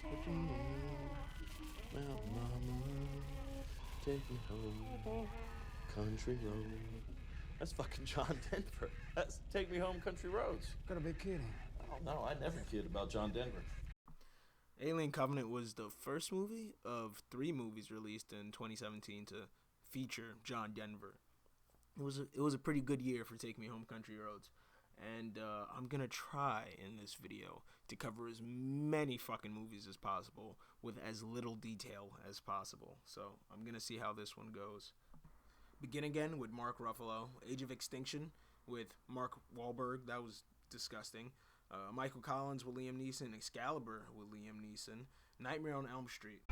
What you want? Well, mama, take me home, country road. That's fucking John Denver. That's Take Me Home, Country Roads. Gotta be kidding. Oh no, I never kid about John Denver. Alien Covenant was the first movie of 3 movies released in 2017 to feature John Denver. It was a pretty good year for Take Me Home Country Roads, and I'm gonna try in this video to cover as many fucking movies as possible with as little detail as possible. So I'm gonna see how this one goes. Begin again with Mark Ruffalo. Age of Extinction with Mark Wahlberg. That was disgusting. Michael Collins with Liam Neeson. Excalibur with Liam Neeson. Nightmare on Elm Street.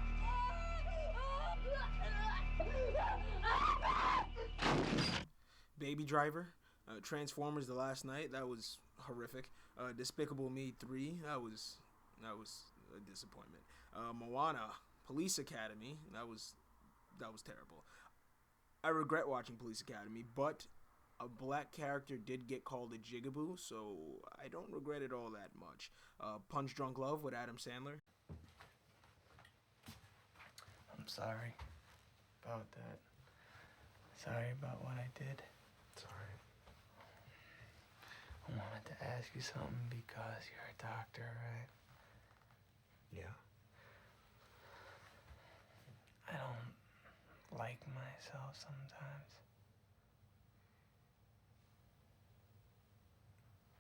Baby Driver. Transformers: The Last Night. That was horrific. Despicable Me 3. That was a disappointment. Moana. Police Academy. That was terrible. I regret watching Police Academy, but a black character did get called a jigaboo, so I don't regret it all that much. Punch Drunk Love with Adam Sandler. I'm sorry about that. Sorry about what I did. Sorry. I wanted to ask you something because you're a doctor, right? Yeah. I don't like myself sometimes.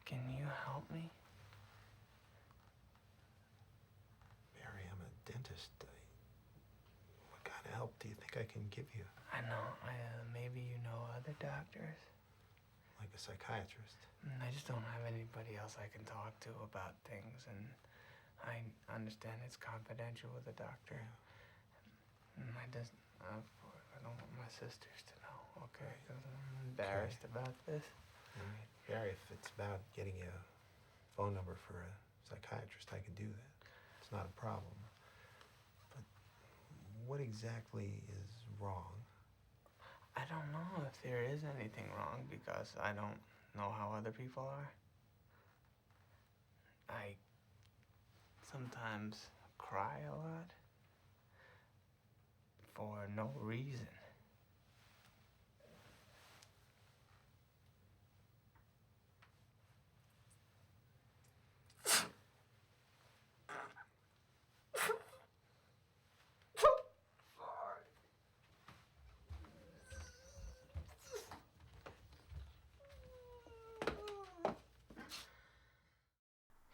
Can you help me? Barry, I'm a dentist. What kind of help do you think I can give you? I know. Maybe you know other doctors. Like a psychiatrist? I just don't have anybody else I can talk to about things, and I understand it's confidential with the doctor. Yeah. And I don't want my sisters to know, okay? 'Cause I'm embarrassed about this. All right. Barry, if it's about getting you a phone number for a psychiatrist, I can do that. It's not a problem. But what exactly is wrong? I don't know if there is anything wrong because I don't know how other people are. I sometimes cry a lot for no reason.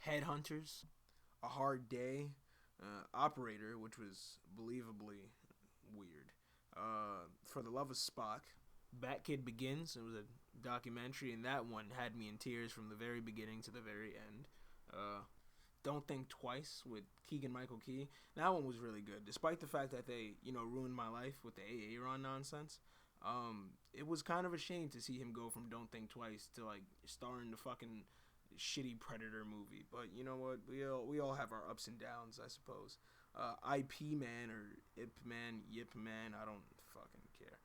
Headhunters. A Hard Day. Operator, which was believably weird. For the Love of Spock. Bat Kid Begins. It was a documentary, and that one had me in tears from the very beginning to the very end. Don't Think Twice with Keegan Michael Key. That one was really good, despite the fact that they, ruined my life with the Aaron nonsense. It was kind of a shame to see him go from Don't Think Twice to like starring the fucking shitty Predator movie. But you know what? We all have our ups and downs, I suppose. IP Man or Ip Man, Yip Man, I don't fucking care.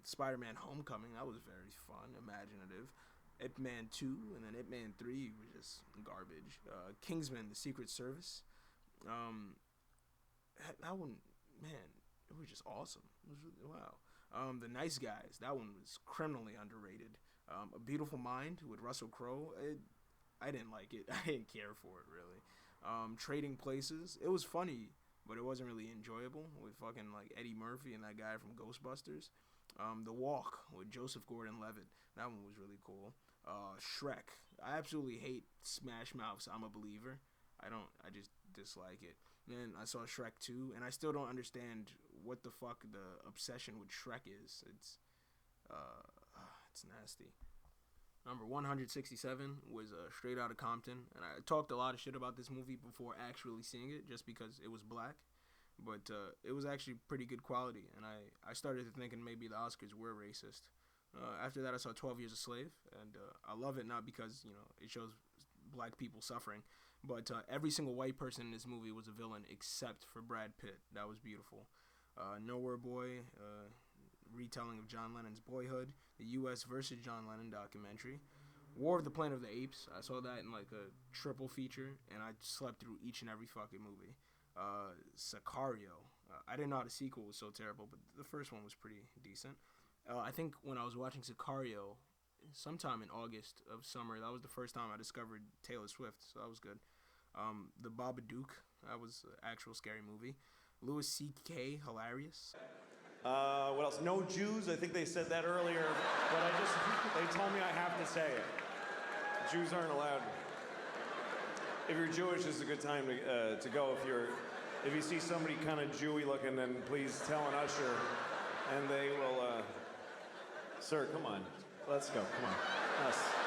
Spider-Man Homecoming, that was very fun, imaginative. Ip Man 2 and then Ip Man 3 was just garbage. Kingsman: The Secret Service. That one, man, it was just awesome. It was really, wow. The Nice Guys, that one was criminally underrated. A Beautiful Mind with Russell Crowe. I didn't like it. I didn't care for it really. Trading Places. It was funny, but it wasn't really enjoyable with fucking like Eddie Murphy and that guy from Ghostbusters. The Walk with Joseph Gordon-Levitt. That one was really cool. Shrek. I absolutely hate Smash Mouth's I'm a Believer. I just dislike it. Then I saw Shrek 2, and I still don't understand what the fuck the obsession with Shrek is. It's nasty. Number 167 was Straight Outta Compton, and I talked a lot of shit about this movie before actually seeing it, just because it was black. But it was actually pretty good quality, and I started thinking maybe the Oscars were racist. After that, I saw 12 Years a Slave, and I love it not because it shows black people suffering, but every single white person in this movie was a villain except for Brad Pitt. That was beautiful. Nowhere Boy, retelling of John Lennon's boyhood, the U.S. versus John Lennon documentary, War of the Planet of the Apes. I saw that in like a triple feature, and I slept through each and every fucking movie. Sicario. I didn't know the sequel was so terrible, but the first one was pretty decent. I think when I was watching Sicario, sometime in August of summer, that was the first time I discovered Taylor Swift, so that was good. The Babadook, that was an actual scary movie. Louis C.K., hilarious. What else? No Jews. I think they said that earlier, but they told me I have to say it. Jews aren't allowed. If you're Jewish, this is a good time to go. If you see somebody kind of Jewy looking, then please tell an usher, and they will. Sir, come on. Let's go. Come on.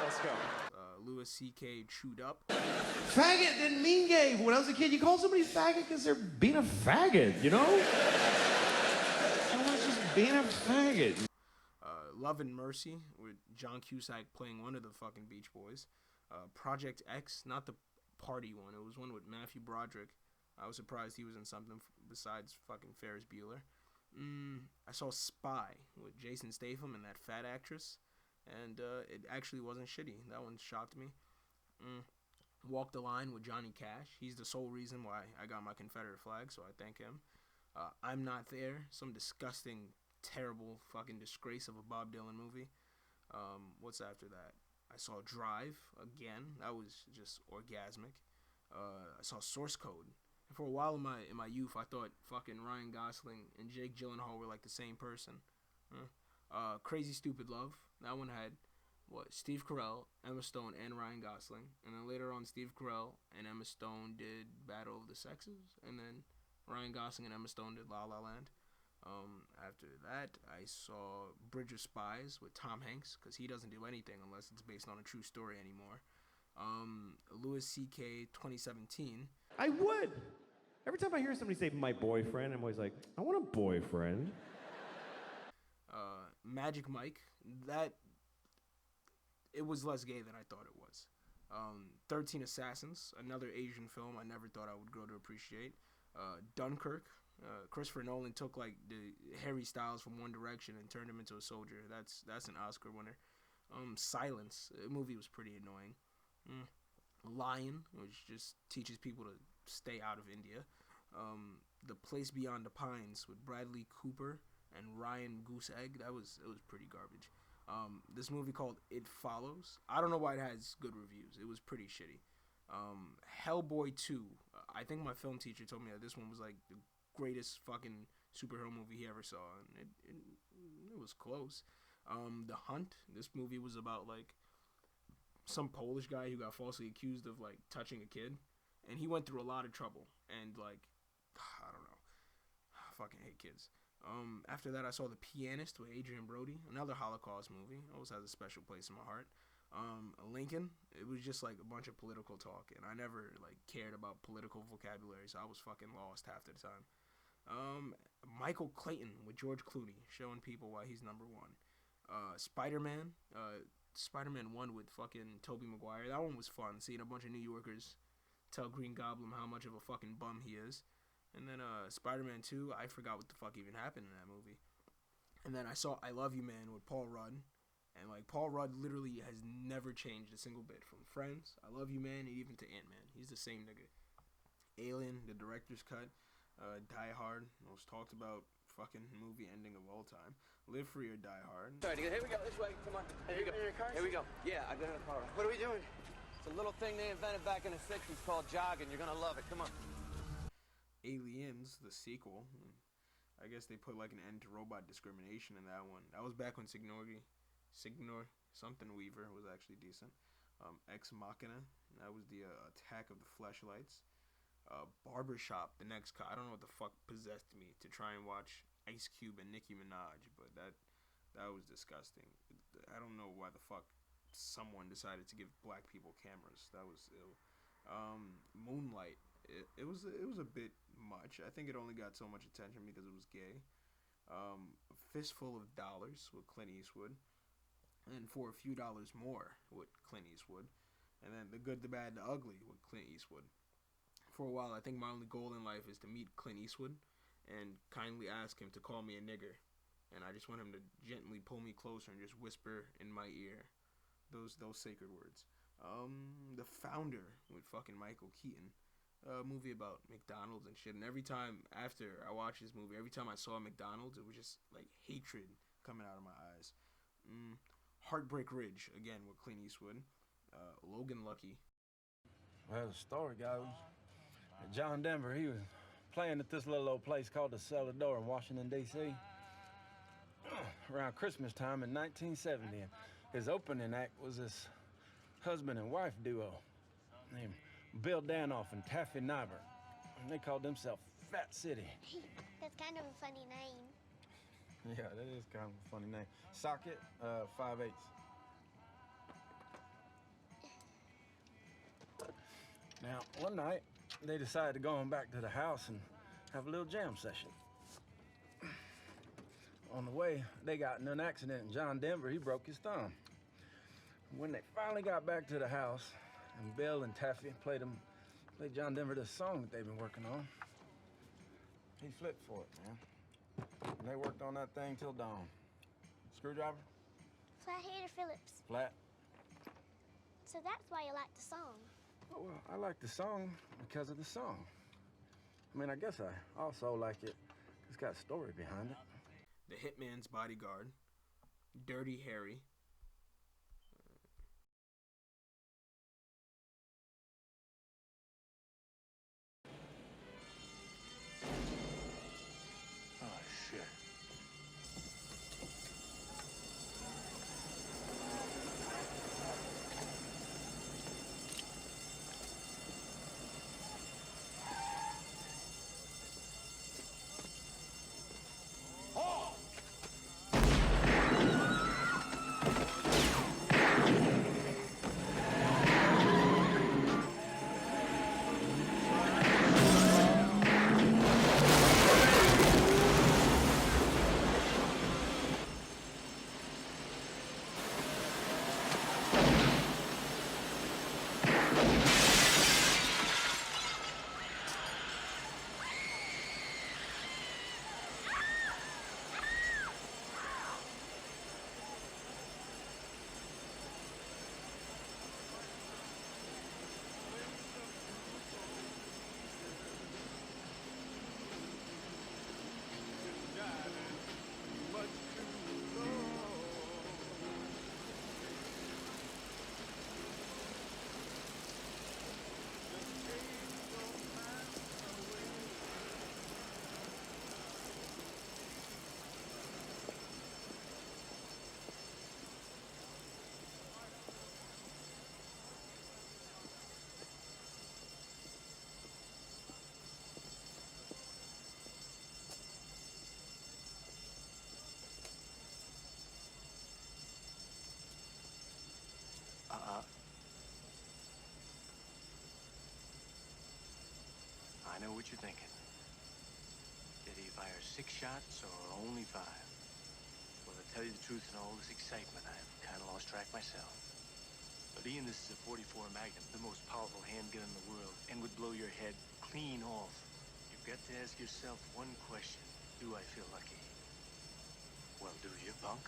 Let's go. Louis C.K. chewed up. Faggot didn't mean gay. When I was a kid, you call somebody faggot because they're being a faggot, you know? Someone's just being a faggot. Love and Mercy with John Cusack playing one of the fucking Beach Boys. Project X, not the party one. It was one with Matthew Broderick. I was surprised he was in something besides fucking Ferris Bueller. I saw Spy with Jason Statham and that fat actress. And it actually wasn't shitty. That one shocked me. Walk the Line with Johnny Cash. He's the sole reason why I got my Confederate flag, so I thank him. I'm Not There. Some disgusting, terrible fucking disgrace of a Bob Dylan movie. What's after that? I saw Drive again. That was just orgasmic. I saw Source Code. And for a while in my youth, I thought fucking Ryan Gosling and Jake Gyllenhaal were like the same person. Crazy Stupid Love. That one had Steve Carell, Emma Stone, and Ryan Gosling. And then later on, Steve Carell and Emma Stone did Battle of the Sexes. And then Ryan Gosling and Emma Stone did La La Land. After that, I saw Bridge of Spies with Tom Hanks, because he doesn't do anything unless it's based on a true story anymore. Louis C.K. 2017. I would. Every time I hear somebody say my boyfriend, I'm always like, I want a boyfriend. Magic Mike. That, it was less gay than I thought it was. 13 Assassins, another Asian film I never thought I would grow to appreciate. Dunkirk. Christopher Nolan took like the Harry Styles from One Direction and turned him into a soldier. That's an Oscar winner. Silence. The movie was pretty annoying. Lion, which just teaches people to stay out of India. The Place Beyond the Pines with Bradley Cooper and Ryan Gooseegg. It was pretty garbage. This movie called It Follows. I don't know why it has good reviews. It was pretty shitty. Hellboy 2. I think my film teacher told me that this one was like the greatest fucking superhero movie he ever saw, and it was close. The Hunt. This movie was about like some Polish guy who got falsely accused of like touching a kid, and he went through a lot of trouble, and like I don't know, I fucking hate kids. After that, I saw The Pianist with Adrian Brody, another Holocaust movie. Always has a special place in my heart. Lincoln, it was just like a bunch of political talk, and I never like cared about political vocabulary, so I was fucking lost half the time. Michael Clayton with George Clooney, showing people why he's number one. Spider-Man, Spider-Man 1 with fucking Tobey Maguire. That one was fun, seeing a bunch of New Yorkers tell Green Goblin how much of a fucking bum he is. And then Spider-Man 2, I forgot what the fuck even happened in that movie. And then I saw I Love You Man with Paul Rudd. And like Paul Rudd literally has never changed a single bit, from Friends, I Love You Man, and even to Ant-Man. He's the same nigga. Alien, the director's cut. Die Hard, most talked about fucking movie ending of all time. Live Free or Die Hard. Sorry, here we go, this way, come on. Here we go. Here we go. Yeah, I got in a car. What are we doing? It's a little thing they invented back in the 60s called jogging. You're gonna love it, come on. Aliens, the sequel. I guess they put like an end to robot discrimination in that one. That was back when Sigourney something Weaver was actually decent. Ex Machina, that was the Attack of the Fleshlights. Barbershop, the next I don't know what the fuck possessed me to try and watch Ice Cube and Nicki Minaj, but that was disgusting. I don't know why the fuck someone decided to give black people cameras. That was ill. Moonlight, it was a bit much. I think it only got so much attention because it was gay. A Fistful of Dollars with Clint Eastwood, and For a Few Dollars More with Clint Eastwood, and then The Good, the Bad, the Ugly with Clint Eastwood. For a while, I think my only goal in life is to meet Clint Eastwood and kindly ask him to call me a nigger, and I just want him to gently pull me closer and just whisper in my ear those sacred words. The Founder with fucking Michael Keaton. movie about McDonald's and shit. And every time after I watched this movie, every time I saw McDonald's, it was just like hatred coming out of my eyes. Heartbreak Ridge again with Clint Eastwood. Logan Lucky. Well, the story goes, John Denver, he was playing at this little old place called the Cellar Door in Washington, D.C. around Christmas time in 1970. And his opening act was this husband and wife duo named Bill Danoff and Taffy Nyberg. And they called themselves Fat City. That's kind of a funny name. Yeah, that is kind of a funny name. Socket, 5/8. Now, one night, they decided to go on back to the house and have a little jam session. On the way, they got in an accident, and John Denver, he broke his thumb. When they finally got back to the house, and Bill and Taffy played John Denver this song that they've been working on, he flipped for it, man. And they worked on that thing till dawn. Screwdriver? Flathead or Phillips? Flat. So that's why you like the song. Oh, well, I like the song because of the song. I mean, I guess I also like it. It's got a story behind it. The Hitman's Bodyguard. Dirty Harry. Oh, shit. I know what you're thinking. Did he fire 6 shots or only 5? Well, to tell you the truth, in all this excitement, I've kind of lost track myself. But Ian, this is a 44 Magnum, the most powerful handgun in the world, and would blow your head clean off. You've got to ask yourself one question. Do I feel lucky? Well, do you, punk?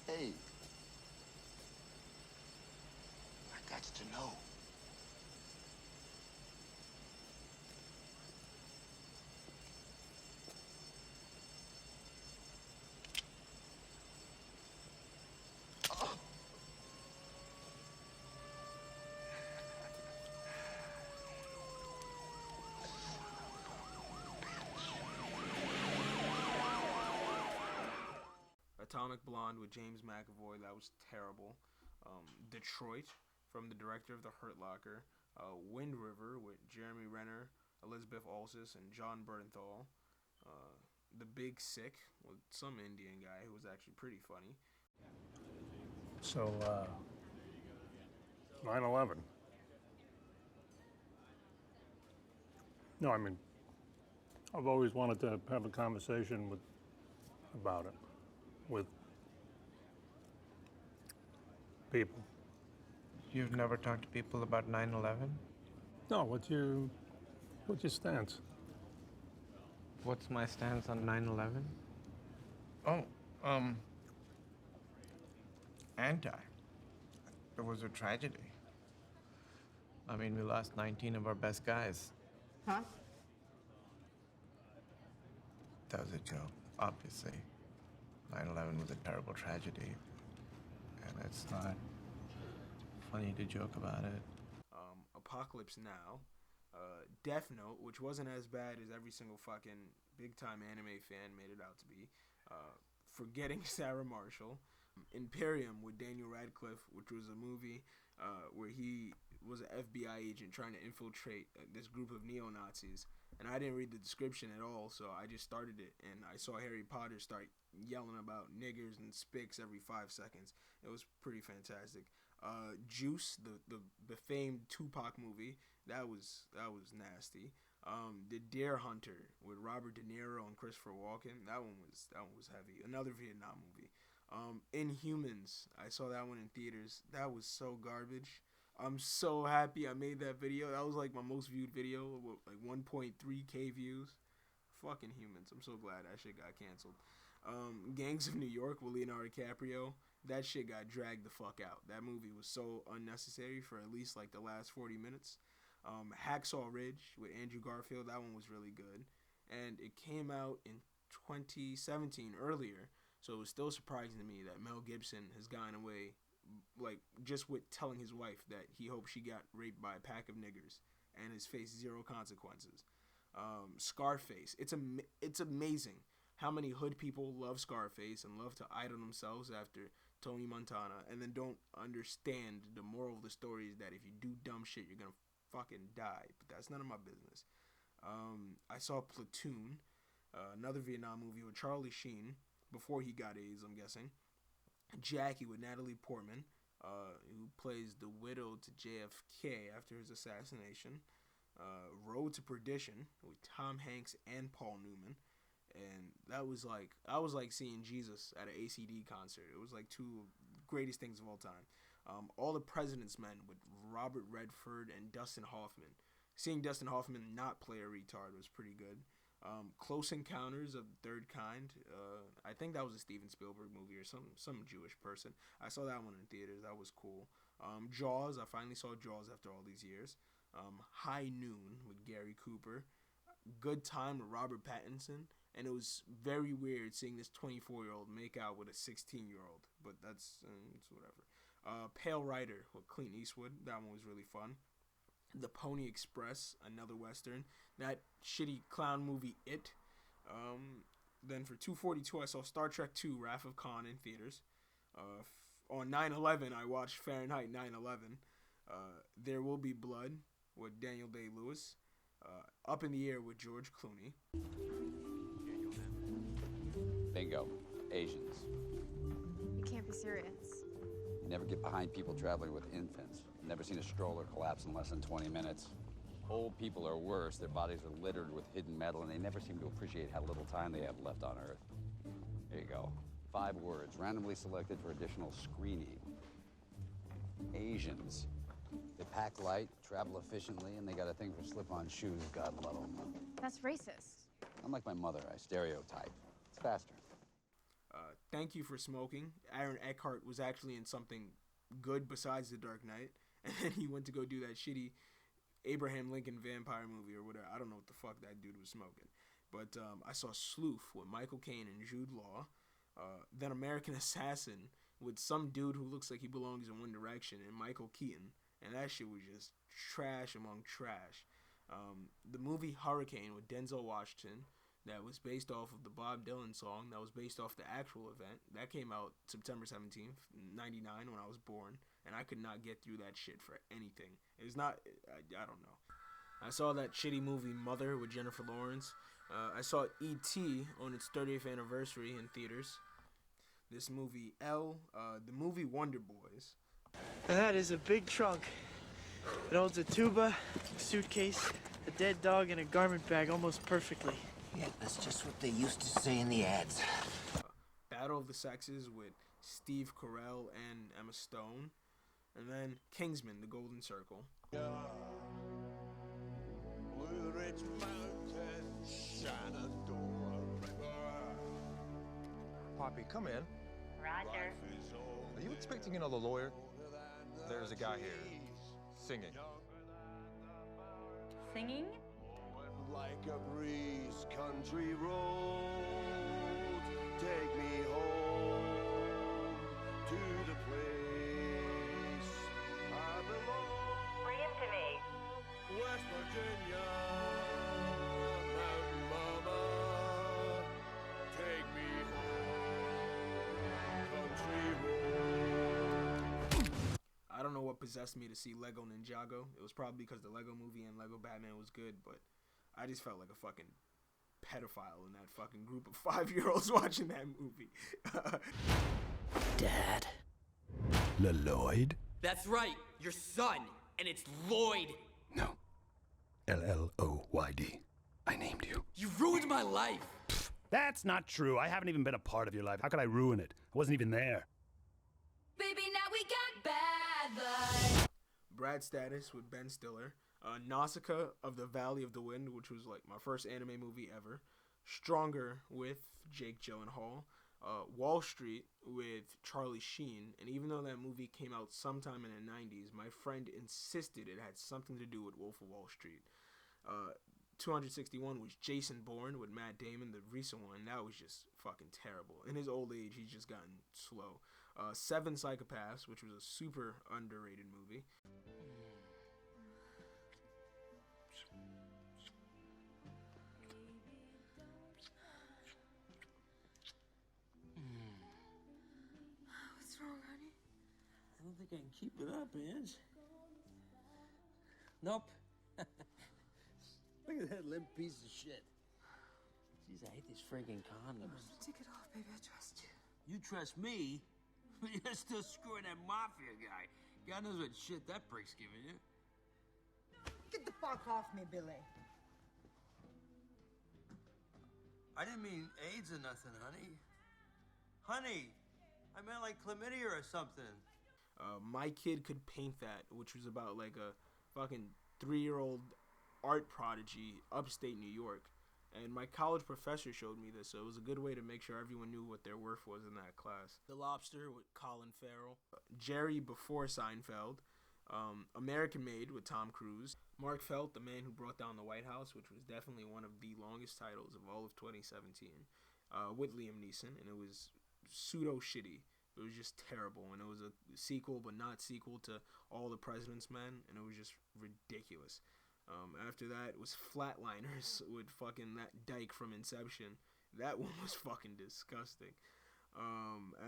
Hey. I got to know. Atomic Blonde with James McAvoy, that was terrible. Detroit from the director of The Hurt Locker. Wind River with Jeremy Renner, Elizabeth Olsen, and John Bernthal. The Big Sick with some Indian guy who was actually pretty funny. So, 9/11. No, I mean, I've always wanted to have a conversation about it with people. You've never talked to people about 9/11? No, what's your stance? What's my stance on 9/11? Oh, anti. It was a tragedy. I mean, we lost 19 of our best guys. Huh? That was a joke, obviously. 9/11 was a terrible tragedy. And it's not funny to joke about it. Apocalypse Now, Death Note, which wasn't as bad as every single fucking big-time anime fan made it out to be, Forgetting Sarah Marshall, Imperium with Daniel Radcliffe, which was a movie where he was an FBI agent trying to infiltrate this group of neo-Nazis, and I didn't read the description at all, so I just started it, and I saw Harry Potter start yelling about niggers and spics every 5 seconds. It was pretty fantastic. Juice, the famed Tupac movie, that was nasty. The Deer Hunter with Robert De Niro and Christopher Walken, that one was heavy. Another Vietnam movie. Inhumans, I saw that one in theaters. That was so garbage. I'm so happy I made that video. That was like my most viewed video, like 1.3K views. Fucking Humans. I'm so glad that shit got canceled. Gangs of New York with Leonardo DiCaprio. That shit got dragged the fuck out. That movie was so unnecessary for at least like the last 40 minutes. Hacksaw Ridge with Andrew Garfield. That one was really good. And it came out in 2017 earlier. So it was still surprising to me that Mel Gibson has gotten away, like, just with telling his wife that he hopes she got raped by a pack of niggers and has faced zero consequences. Scarface. It's amazing how many hood people love Scarface and love to idol themselves after Tony Montana and then don't understand the moral of the story is that if you do dumb shit, you're going to fucking die. But that's none of my business. I saw Platoon, another Vietnam movie with Charlie Sheen, before he got AIDS, I'm guessing. Jackie with Natalie Portman, who plays the widow to JFK after his assassination. Road to Perdition with Tom Hanks and Paul Newman. And that was like, I was like seeing Jesus at an ACD concert. It was like two greatest things of all time. All the President's Men with Robert Redford and Dustin Hoffman. Seeing Dustin Hoffman not play a retard was pretty good. Close Encounters of the Third Kind. I think that was a Steven Spielberg movie or some Jewish person. I saw that one in theaters. That was cool. Jaws. I finally saw Jaws after all these years. High Noon with Gary Cooper. Good Time with Robert Pattinson. And it was very weird seeing this 24-year-old make out with a 16-year-old. But that's it's whatever. Pale Rider with Clint Eastwood. That one was really fun. The Pony Express, another Western. That shitty clown movie, It. Then for 242, I saw Star Trek II, Wrath of Khan in theaters. On 9/11, I watched Fahrenheit 9/11. There Will Be Blood with Daniel Day-Lewis. Up in the Air with George Clooney. Bingo. Asians. You can't be serious. You never get behind people traveling with infants. Never seen a stroller collapse in less than 20 minutes. Old people are worse. Their bodies are littered with hidden metal, and they never seem to appreciate how little time they have left on Earth. Here you go. 5 words, randomly selected for additional screening. Asians. They pack light, travel efficiently, and they got a thing for slip-on shoes, God love them. That's racist. Unlike my mother, I stereotype. It's faster. Thank You for Smoking. Aaron Eckhart was actually in something good besides The Dark Knight. And then he went to go do that shitty Abraham Lincoln vampire movie or whatever. I don't know what the fuck that dude was smoking. But I saw Sleuth with Michael Caine and Jude Law. Then American Assassin with some dude who looks like he belongs in One Direction and Michael Keaton. And that shit was just trash among trash. The movie Hurricane with Denzel Washington. That was based off of the Bob Dylan song. That was based off the actual event. That came out September 17th, 99, when I was born. And I could not get through that shit for anything. It's not, I don't know. I saw that shitty movie Mother with Jennifer Lawrence. I saw E.T. on its 30th anniversary in theaters. This movie Elle, the movie Wonder Boys. That is a big trunk. It holds a tuba, a suitcase, a dead dog, and a garment bag almost perfectly. Yeah, that's just what they used to say in the ads. Battle of the Sexes with Steve Carell and Emma Stone. And then Kingsman: The Golden Circle. Blue Ridge Mountain, Shenandoah River. Poppy, come in. Roger. Are you expecting another lawyer? There's a guy here, singing. Singing? Like a breeze, country road, take me home to the place I belong. Bring him to me. West Virginia, Mountain Mama, take me home, country road. I don't know what possessed me to see Lego Ninjago. It was probably because the Lego Movie and Lego Batman was good, but I just felt like a fucking pedophile in that fucking group of 5-year-olds watching that movie. Dad. Lloyd? That's right, your son, and it's Lloyd. No. Lloyd. I named you. You ruined my life. That's not true. I haven't even been a part of your life. How could I ruin it? I wasn't even there. Baby, now we got bad blood. Brad Status with Ben Stiller. Nausicaa of the Valley of the Wind, which was like my first anime movie ever. Stronger with Jake Gyllenhaal. Wall Street with Charlie Sheen. And even though that movie came out sometime in the 90s, my friend insisted it had something to do with Wolf of Wall Street. 261 was Jason Bourne with Matt Damon, the recent one. That was just fucking terrible. In his old age, he's just gotten slow. Seven Psychopaths, which was a super underrated movie. What's wrong, honey? I don't think I can keep it up, Ange. Nope. Look at that limp piece of shit. Jeez, I hate these friggin' condoms. Take it off, baby. I trust you. You trust me? You're still screwing that mafia guy. God knows what shit that prick's giving you. Get the fuck off me, Billy. I didn't mean AIDS or nothing, honey. Honey, I meant like chlamydia or something. My Kid Could Paint That, which was about like a fucking 3-year-old art prodigy upstate New York. And my college professor showed me this, so it was a good way to make sure everyone knew what their worth was in that class. The Lobster with Colin Farrell. Jerry before Seinfeld. American Made with Tom Cruise. Mark Felt, The Man Who Brought Down the White House, which was definitely one of the longest titles of all of 2017. With Liam Neeson, and it was pseudo shitty. It was just terrible, and it was a sequel, but not sequel to All the President's Men, and it was just ridiculous. After that was Flatliners with fucking that dyke from Inception. That one was fucking disgusting.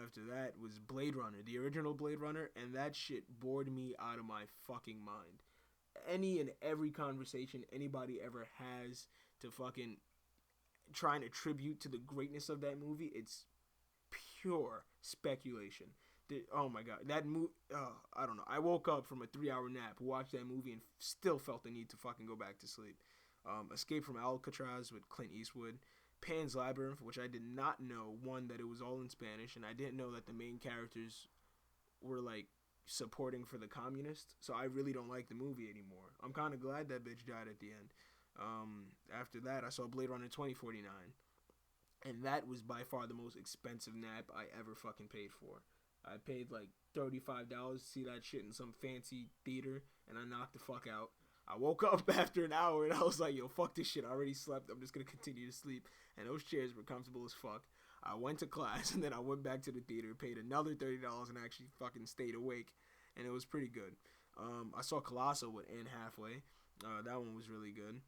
After that was Blade Runner, the original Blade Runner, and that shit bored me out of my fucking mind. Any and every conversation anybody ever has to fucking try and attribute to the greatness of that movie, it's pure speculation. Oh my god, that movie, I don't know. I woke up from a 3-hour nap, watched that movie, and still felt the need to fucking go back to sleep. Escape from Alcatraz with Clint Eastwood. Pan's Labyrinth, which I did not know, one, that it was all in Spanish, and I didn't know that the main characters were, like, supporting for the communists, so I really don't like the movie anymore. I'm kind of glad that bitch died at the end. After that, I saw Blade Runner 2049, and that was by far the most expensive nap I ever fucking paid for. I paid like $35 to see that shit in some fancy theater, and I knocked the fuck out. I woke up after an hour, and I was like, yo, fuck this shit. I already slept. I'm just going to continue to sleep. And those chairs were comfortable as fuck. I went to class, and then I went back to the theater, paid another $30, and actually fucking stayed awake. And it was pretty good. I saw Colossal with Anne Hathaway. That one was really good.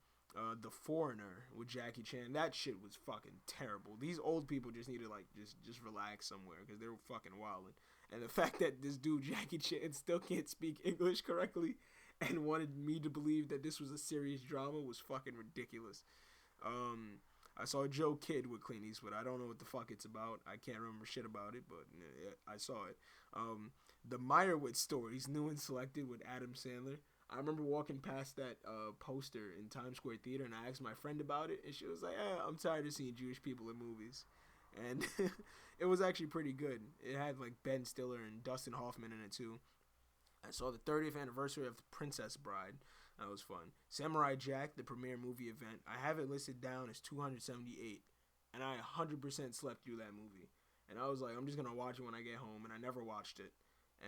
The Foreigner with Jackie Chan. That shit was fucking terrible. These old people just need to like just relax somewhere because they're fucking wildin'. And the fact that this dude Jackie Chan still can't speak English correctly and wanted me to believe that this was a serious drama was fucking ridiculous. I saw Joe Kidd with Clint Eastwood. I don't know what the fuck it's about. I can't remember shit about it, but I saw it. The Meyerowitz Stories, new and selected with Adam Sandler. I remember walking past that poster in Times Square Theater, and I asked my friend about it, and she was like, I'm tired of seeing Jewish people in movies. And it was actually pretty good. It had like Ben Stiller and Dustin Hoffman in it too. I saw the 30th anniversary of The Princess Bride. That was fun. Samurai Jack, the premiere movie event. I have it listed down as 278, and I 100% slept through that movie. And I was like, I'm just gonna watch it when I get home, and I never watched it.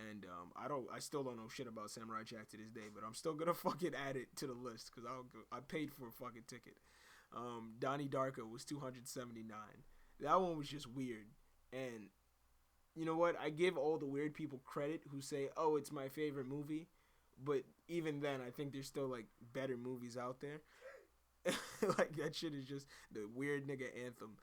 And I still don't know shit about Samurai Jack to this day, but I'm still gonna fucking add it to the list because I paid for a fucking ticket. Donnie Darko was 279. That one was just weird. And you know what? I give all the weird people credit who say, "Oh, it's my favorite movie," but even then, I think there's still like better movies out there. Like that shit is just the weird nigga anthem.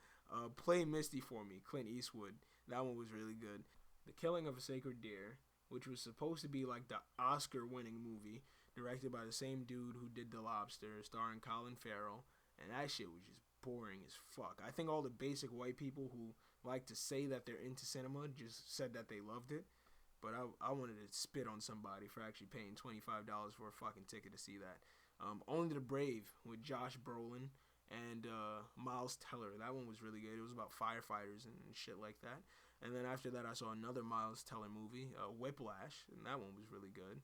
Play Misty for Me, Clint Eastwood. That one was really good. The Killing of a Sacred Deer, which was supposed to be like the Oscar-winning movie, directed by the same dude who did The Lobster, starring Colin Farrell, and that shit was just boring as fuck. I think all the basic white people who like to say that they're into cinema just said that they loved it, but I wanted to spit on somebody for actually paying $25 for a fucking ticket to see that. Only the Brave with Josh Brolin and Miles Teller. That one was really good. It was about firefighters and shit like that. And then after that, I saw another Miles Teller movie, Whiplash, and that one was really good.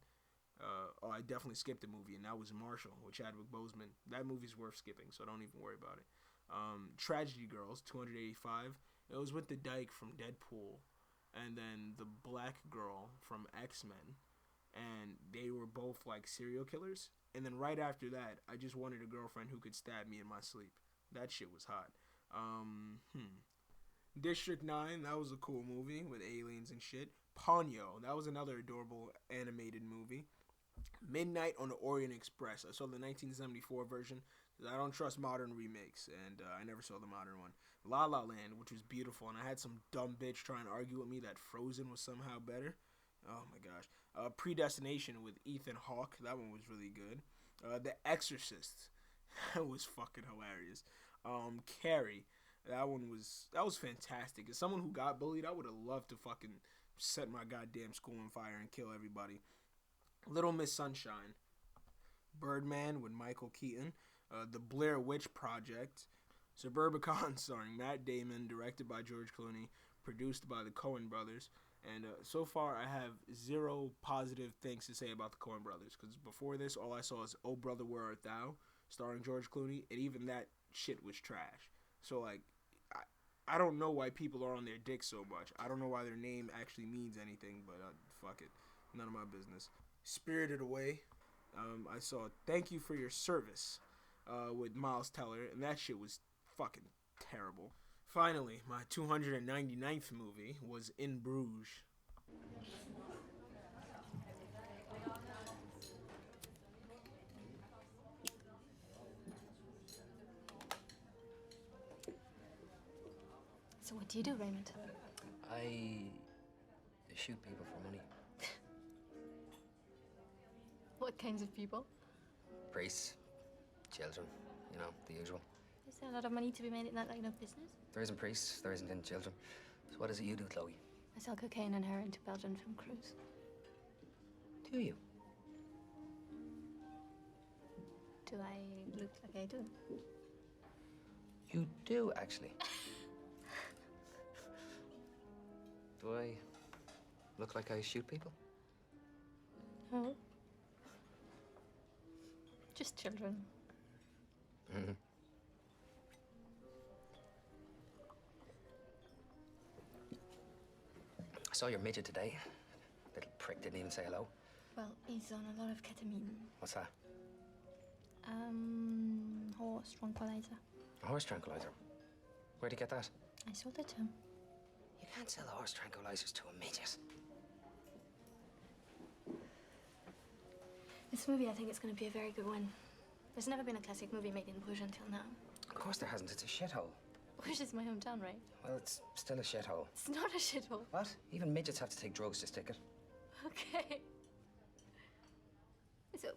I definitely skipped a movie, and that was Marshall with Chadwick Boseman. That movie's worth skipping, so don't even worry about it. Tragedy Girls, 285. It was with the Dyke from Deadpool, and then the black girl from X-Men, and they were both like serial killers. And then right after that, I just wanted a girlfriend who could stab me in my sleep. That shit was hot. District 9, that was a cool movie with aliens and shit. Ponyo, that was another adorable animated movie. Midnight on the Orient Express. I saw the 1974 version. I don't trust modern remakes, and I never saw the modern one. La La Land, which was beautiful, and I had some dumb bitch trying to argue with me that Frozen was somehow better. Oh my gosh. Predestination with Ethan Hawke. That one was really good. The Exorcist. That was fucking hilarious. Carrie. That was fantastic. As someone who got bullied, I would have loved to fucking set my goddamn school on fire and kill everybody. Little Miss Sunshine. Birdman with Michael Keaton. The Blair Witch Project. Suburbicon starring Matt Damon, directed by George Clooney, produced by the Coen brothers. And so far, I have zero positive things to say about the Coen brothers. Because before this, all I saw is Oh Brother, Where Art Thou, starring George Clooney. And even that shit was trash. So, like, I don't know why people are on their dick so much. I don't know why their name actually means anything. But fuck it. None of my business. Spirited Away. I saw Thank You for Your Service with Miles Teller. And that shit was fucking terrible. Finally, my 299th movie was In Bruges. So what do you do, Raymond? I shoot people for money. What kinds of people? Priests, children, you know, the usual. Is there a lot of money to be made in that line of business? There isn't priests, there isn't in children. So what is it you do, Chloe? I sell cocaine and heroin to Belgian film crews. Do you? Do I look like I do? You do, actually. Do I look like I shoot people? No. Just children. Mm-hmm. I saw your midget today. Little prick didn't even say hello. Well, he's on a lot of ketamine. What's that? Horse tranquilizer. A horse tranquilizer. Where'd you get that? I sold it to him. You can't sell horse tranquilizers to a midget. This movie, I think it's going to be a very good one. There's never been a classic movie made in Bruges until now. Of course there hasn't. It's a shithole. Bruges is my hometown, right? Well, it's still a shithole. It's not a shithole. What? Even midgets have to take drugs to stick it. Okay. So,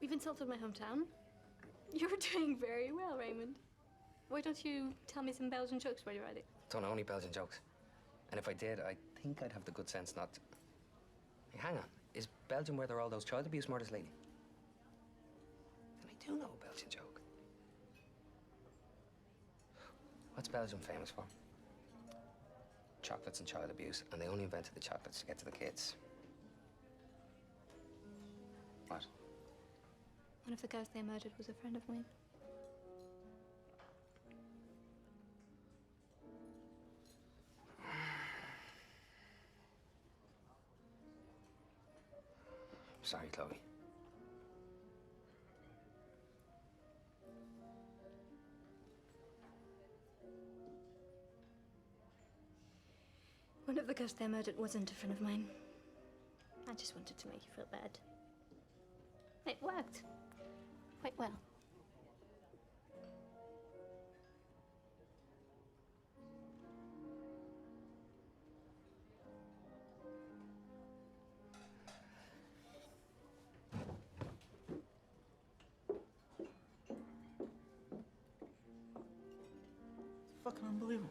we've insulted my hometown. You're doing very well, Raymond. Why don't you tell me some Belgian jokes while you're at it? Don't know any Belgian jokes. And if I did, I think I'd have the good sense not to... Hey, hang on. Is Belgium where there are all those child abuse murders lately? Then I do know a Belgian joke. What's Belgium famous for? Chocolates and child abuse, and they only invented the chocolates to get to the kids. What? One of the girls they murdered was a friend of mine. Sorry, Chloe. One of the girls they murdered wasn't a friend of mine. I just wanted to make you feel bad. It worked. Quite well. Fucking unbelievable.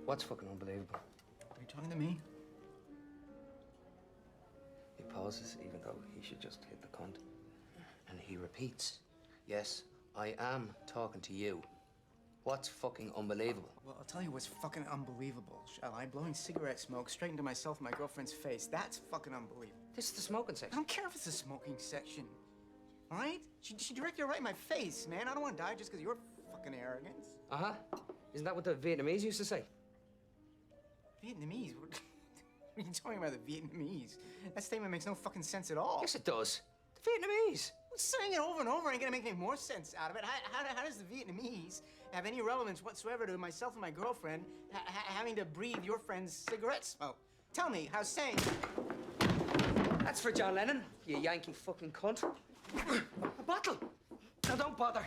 What's fucking unbelievable? Are you talking to me? He pauses, even though he should just hit the cunt. And he repeats, yes, I am talking to you. What's fucking unbelievable? Well, I'll tell you what's fucking unbelievable, shall I? Blowing cigarette smoke straight into myself and my girlfriend's face. That's fucking unbelievable. This is the smoking section. I don't care if it's the smoking section. All right? She directed it right in my face, man. I don't want to die just because of your fucking arrogance. Uh-huh. Isn't that what the Vietnamese used to say? Vietnamese? What are you talking about, the Vietnamese? That statement makes no fucking sense at all. Yes, it does. The Vietnamese. Saying it over and over ain't gonna make any more sense out of it. How does the Vietnamese have any relevance whatsoever to myself and my girlfriend having to breathe your friend's cigarette smoke? Tell me how saying... That's for John Lennon, you Yankee fucking cunt. A bottle. Now don't bother.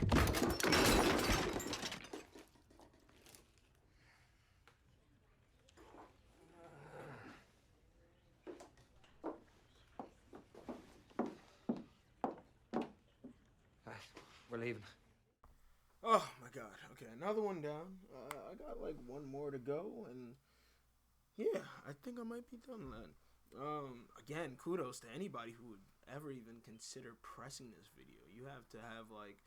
We're leaving. Oh my god. Okay, another one down. I got like one more to go, and yeah, I think I might be done then. Again, kudos to anybody who would ever even consider pressing this video. You have to have like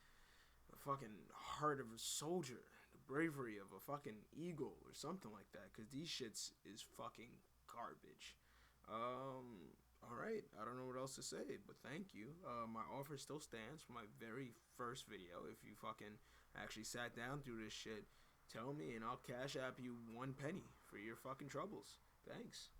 a fucking heart of a soldier, the bravery of a fucking eagle or something like that, because these shits is fucking garbage. Alright, I don't know what else to say, but thank you. My offer still stands for my very first video. If you fucking actually sat down through this shit, tell me and I'll cash app you 1 penny for your fucking troubles. Thanks.